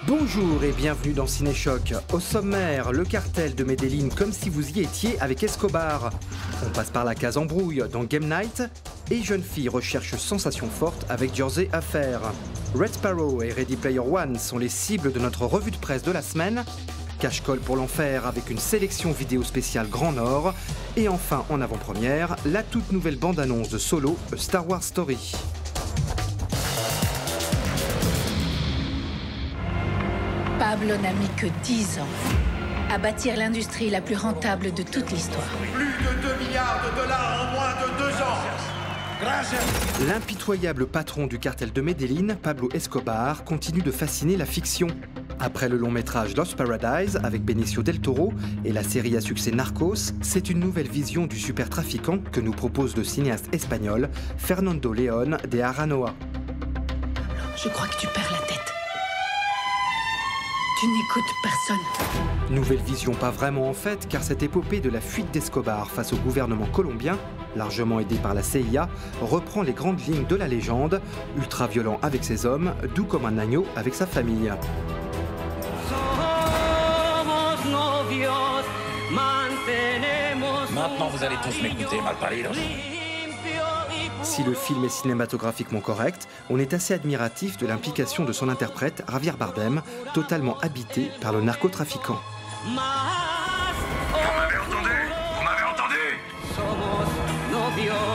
Bonjour et bienvenue dans Cinéchoc. Au sommaire, le cartel de Medellín comme si vous y étiez avec Escobar. On passe par la case embrouille dans Game Night. Et jeune fille recherche sensation forte avec Jersey Affair. Red Sparrow et Ready Player One sont les cibles de notre revue de presse de la semaine. Cache-colle pour l'enfer avec une sélection vidéo spéciale Grand Nord. Et enfin, en avant-première, la toute nouvelle bande-annonce de Solo, A Star Wars Story. Pablo n'a mis que 10 ans à bâtir l'industrie la plus rentable de toute l'histoire. Plus de 2 milliards de dollars en moins de 2 ans. Gracias. L'impitoyable patron du cartel de Medellín, Pablo Escobar, continue de fasciner la fiction. Après le long métrage Lost Paradise avec Benicio del Toro et la série à succès Narcos, c'est une nouvelle vision du super trafiquant que nous propose le cinéaste espagnol Fernando León de Aranoa. Je crois que tu perds la tête. Tu n'écoutes personne. Nouvelle vision pas vraiment en fait, car cette épopée de la fuite d'Escobar face au gouvernement colombien, largement aidé par la CIA, reprend les grandes lignes de la légende, ultra-violent avec ses hommes, doux comme un agneau avec sa famille. Maintenant vous allez tous m'écouter, malparidos. Si le film est cinématographiquement correct, on est assez admiratif de l'implication de son interprète, Javier Bardem, totalement habité par le narcotrafiquant. Vous m'avez entendu? Vous m'avez entendu?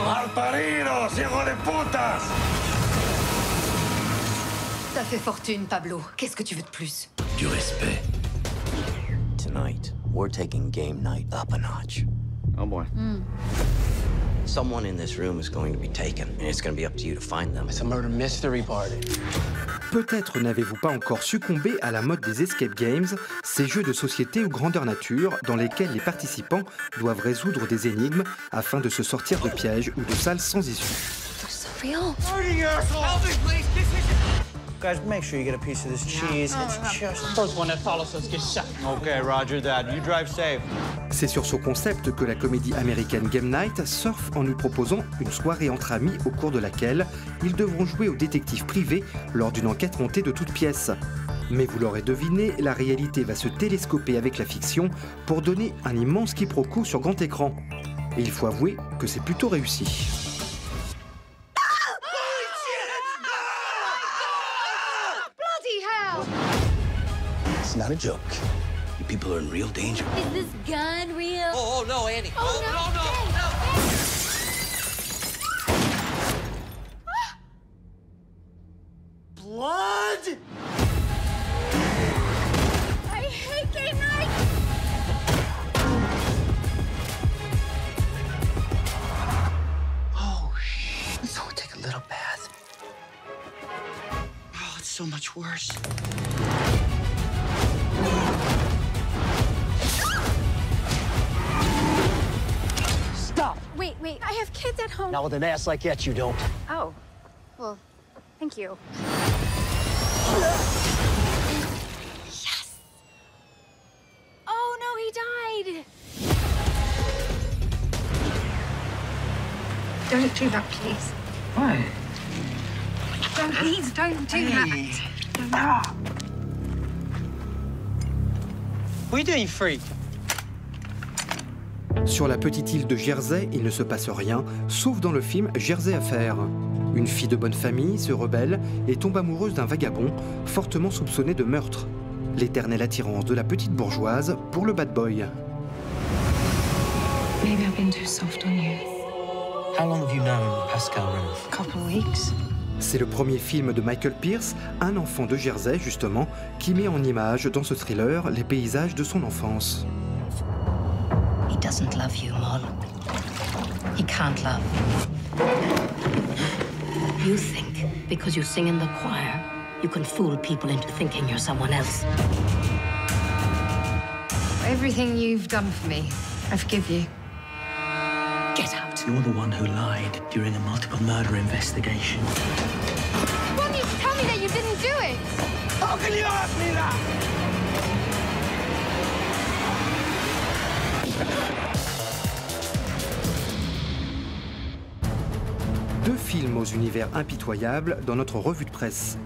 Malparidos, hijo de putas! T'as fait fortune, Pablo. Qu'est-ce que tu veux de plus? Du respect. Tonight, we're taking game night up a notch. Oh boy. Someone in this room is going to be taken, and it's going to be up to you to find them. It's a murder mystery party. Peut-être n'avez-vous pas encore succombé à la mode des escape games, ces jeux de société ou grandeur nature dans lesquels les participants doivent résoudre des énigmes afin de se sortir de pièges ou de salles sans issue. Guys, make sure you get a piece of this cheese. It's just... First one that follows us gets shot. Okay, roger that. You drive safe. C'est sur ce concept que la comédie américaine Game Night surfe en nous proposant une soirée entre amis au cours de laquelle ils devront jouer au détective privé lors d'une enquête montée de toutes pièces. Mais vous l'aurez deviné, la réalité va se télescoper avec la fiction pour donner un immense quiproquo sur grand écran. Et il faut avouer que c'est plutôt réussi. It's not a joke. You people are in real danger. Is this gun real? Oh, no, Annie. Oh, no. Blood? I hate game night! Oh, so we'll take a little bath. Oh, it's so much worse. Stop! Wait, I have kids at home. Not with an ass like that, you don't. Oh, well, thank you. Yes! Oh, no, he died! Don't do that, please. Why? Please, don't do that. What are you doing, you freak? Sur la petite île de Jersey, il ne se passe rien, sauf dans le film Jersey Affair. Une fille de bonne famille se rebelle et tombe amoureuse d'un vagabond fortement soupçonné de meurtre. L'éternelle attirance de la petite bourgeoise pour le bad boy. Maybe I've been too soft on you. How long have you known Pascal Renouf? Couple weeks. C'est le premier film de Michael Pearce, un enfant de Jersey justement, qui met en image dans ce thriller les paysages de son enfance. He doesn't love you, Mon. He can't love. You think because you sing in the choir, you can fool people into thinking you're someone else. Everything you've done for me, I forgive you. Get out. You're the one who lied during a multiple murder investigation. Why don't you tell me that you didn't do it? How can you ask me that? Deux films aux univers impitoyables dans notre revue de presse.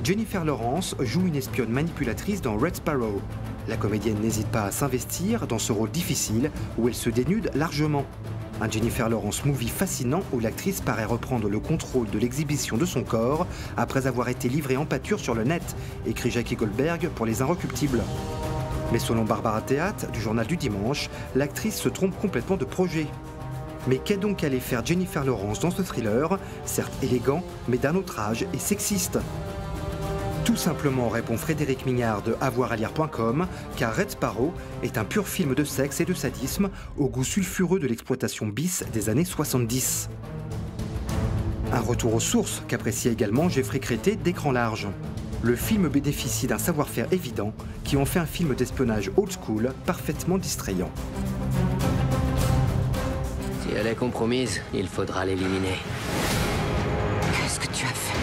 Jennifer Lawrence joue une espionne manipulatrice dans Red Sparrow. La comédienne n'hésite pas à s'investir dans ce rôle difficile où elle se dénude largement. Un Jennifer Lawrence movie fascinant où l'actrice paraît reprendre le contrôle de l'exhibition de son corps après avoir été livrée en pâture sur le net, écrit Jackie Goldberg pour Les Inrecuptibles. Mais selon Barbara Theat, du journal du dimanche, l'actrice se trompe complètement de projet. Mais qu'est donc allée faire Jennifer Lawrence dans ce thriller, certes élégant, mais d'un autre âge et sexiste? Tout simplement, répond Frédéric Mignard de avoiralire.com, car Red Sparrow est un pur film de sexe et de sadisme au goût sulfureux de l'exploitation bis des années 70. Un retour aux sources qu'apprécie également Geoffrey Crété d'Écran Large. Le film bénéficie d'un savoir-faire évident qui en fait un film d'espionnage old school parfaitement distrayant. Si elle est compromise, il faudra l'éliminer. Qu'est-ce que tu as fait?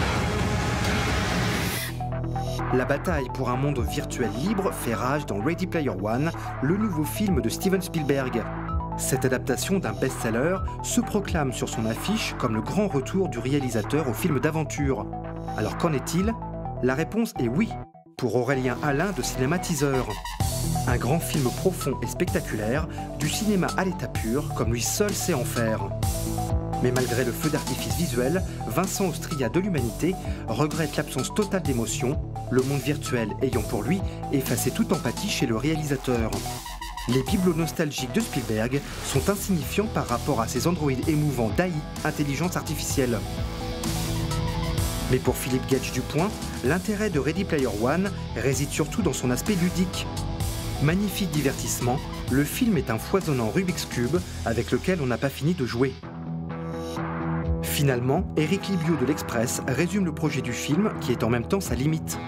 La bataille pour un monde virtuel libre fait rage dans Ready Player One, le nouveau film de Steven Spielberg. Cette adaptation d'un best-seller se proclame sur son affiche comme le grand retour du réalisateur au film d'aventure. Alors qu'en est-il? La réponse est oui, pour Aurélien Alain de Cinématiseur. Un grand film profond et spectaculaire, du cinéma à l'état pur, comme lui seul sait en faire. Mais malgré le feu d'artifice visuel, Vincent Austria de l'Humanité regrette l'absence totale d'émotion, le monde virtuel ayant pour lui effacé toute empathie chez le réalisateur. Les bibelots nostalgiques de Spielberg sont insignifiants par rapport à ces androïdes émouvants d'AI, intelligence artificielle. Mais pour Philippe Gage du Point, l'intérêt de Ready Player One réside surtout dans son aspect ludique. Magnifique divertissement, le film est un foisonnant Rubik's Cube avec lequel on n'a pas fini de jouer. Finalement, Éric Libio de l'Express résume le projet du film qui est en même temps sa limite.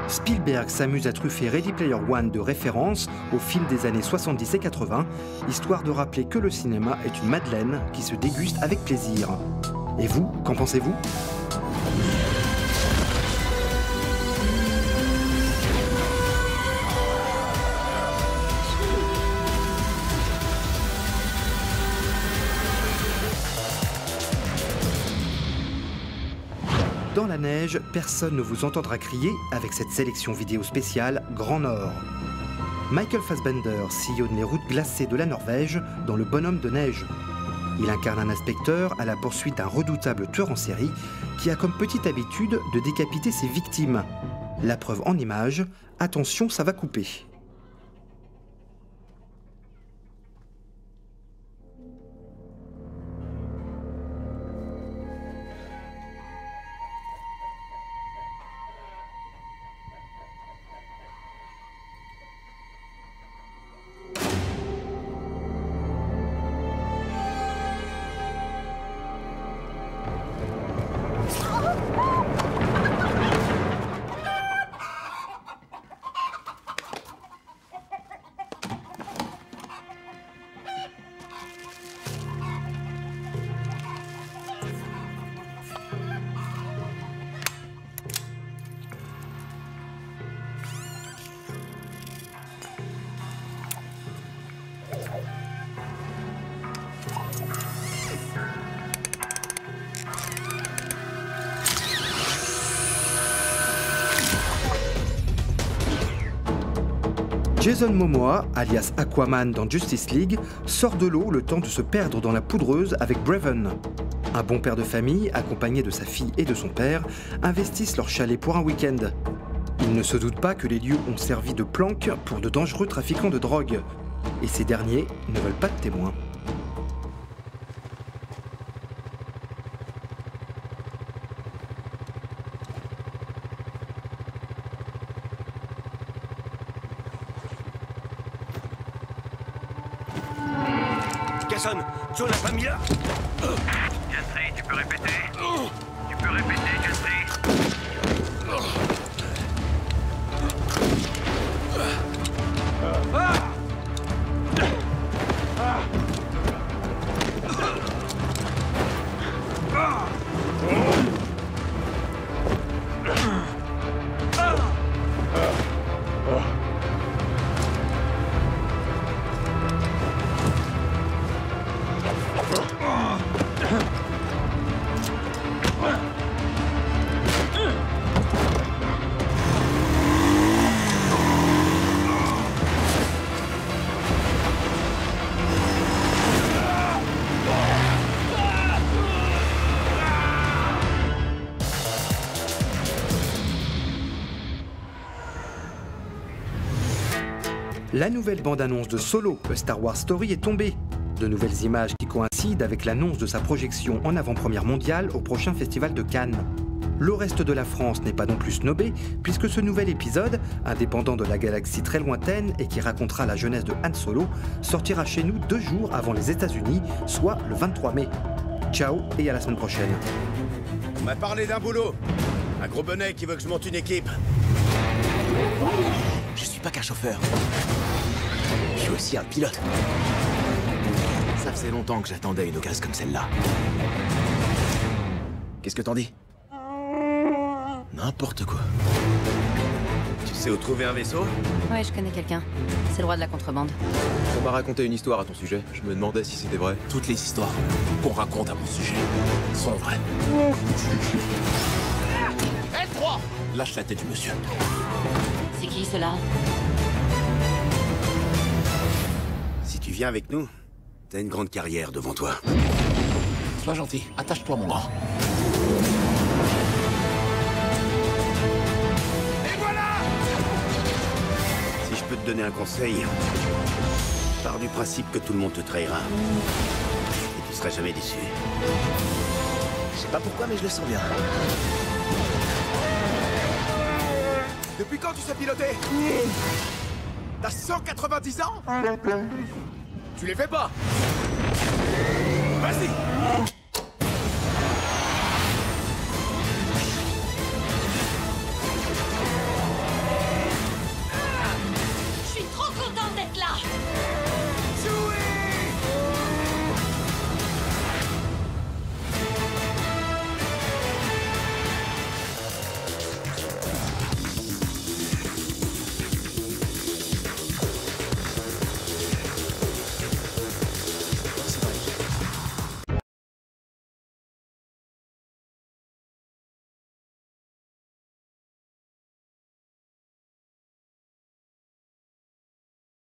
Spielberg s'amuse à truffer Ready Player One de références aux films des années 70 et 80, histoire de rappeler que le cinéma est une madeleine qui se déguste avec plaisir. Et vous, qu'en pensez-vous ? Dans la neige, personne ne vous entendra crier avec cette sélection vidéo spéciale Grand Nord. Michael Fassbender sillonne les routes glacées de la Norvège dans Le Bonhomme de neige. Il incarne un inspecteur à la poursuite d'un redoutable tueur en série qui a comme petite habitude de décapiter ses victimes. La preuve en images, attention, ça va couper. Jason Momoa, alias Aquaman dans Justice League, sort de l'eau le temps de se perdre dans la poudreuse avec Braven. Un bon père de famille, accompagné de sa fille et de son père, investissent leur chalet pour un week-end. Ils ne se doutent pas que les lieux ont servi de planque pour de dangereux trafiquants de drogue. Et ces derniers ne veulent pas de témoins. Jason, tu l'as pas mis là? Gastry, tu peux répéter? Tu peux répéter, Gastry? La nouvelle bande-annonce de Solo, A Star Wars Story, est tombée. De nouvelles images qui coïncident avec l'annonce de sa projection en avant-première mondiale au prochain festival de Cannes. Le reste de la France n'est pas non plus snobé, puisque ce nouvel épisode, indépendant de la galaxie très lointaine et qui racontera la jeunesse de Han Solo, sortira chez nous 2 jours avant les États-Unis, soit le 23 mai. Ciao et à la semaine prochaine. On m'a parlé d'un boulot. Un gros bonnet qui veut que je monte une équipe. Je suis pas qu'un chauffeur. Je suis aussi un pilote. Ça faisait longtemps que j'attendais une occasion comme celle-là. Qu'est-ce que t'en dis? N'importe quoi. Tu sais où trouver un vaisseau? Ouais, je connais quelqu'un. C'est le roi de la contrebande. On m'a raconté une histoire à ton sujet. Je me demandais si c'était vrai. Toutes les histoires qu'on raconte à mon sujet sont vraies. L3! Lâche la tête du monsieur. C'est qui, cela? Si tu viens avec nous, t'as une grande carrière devant toi. Sois gentil. Attache-toi, mon grand. Si je peux te donner un conseil, pars du principe que tout le monde te trahira. Et tu seras jamais déçu. Je sais pas pourquoi, mais je le sens bien. Depuis quand tu sais piloter? T'as 190 ans? Tu les fais pas? Vas-y!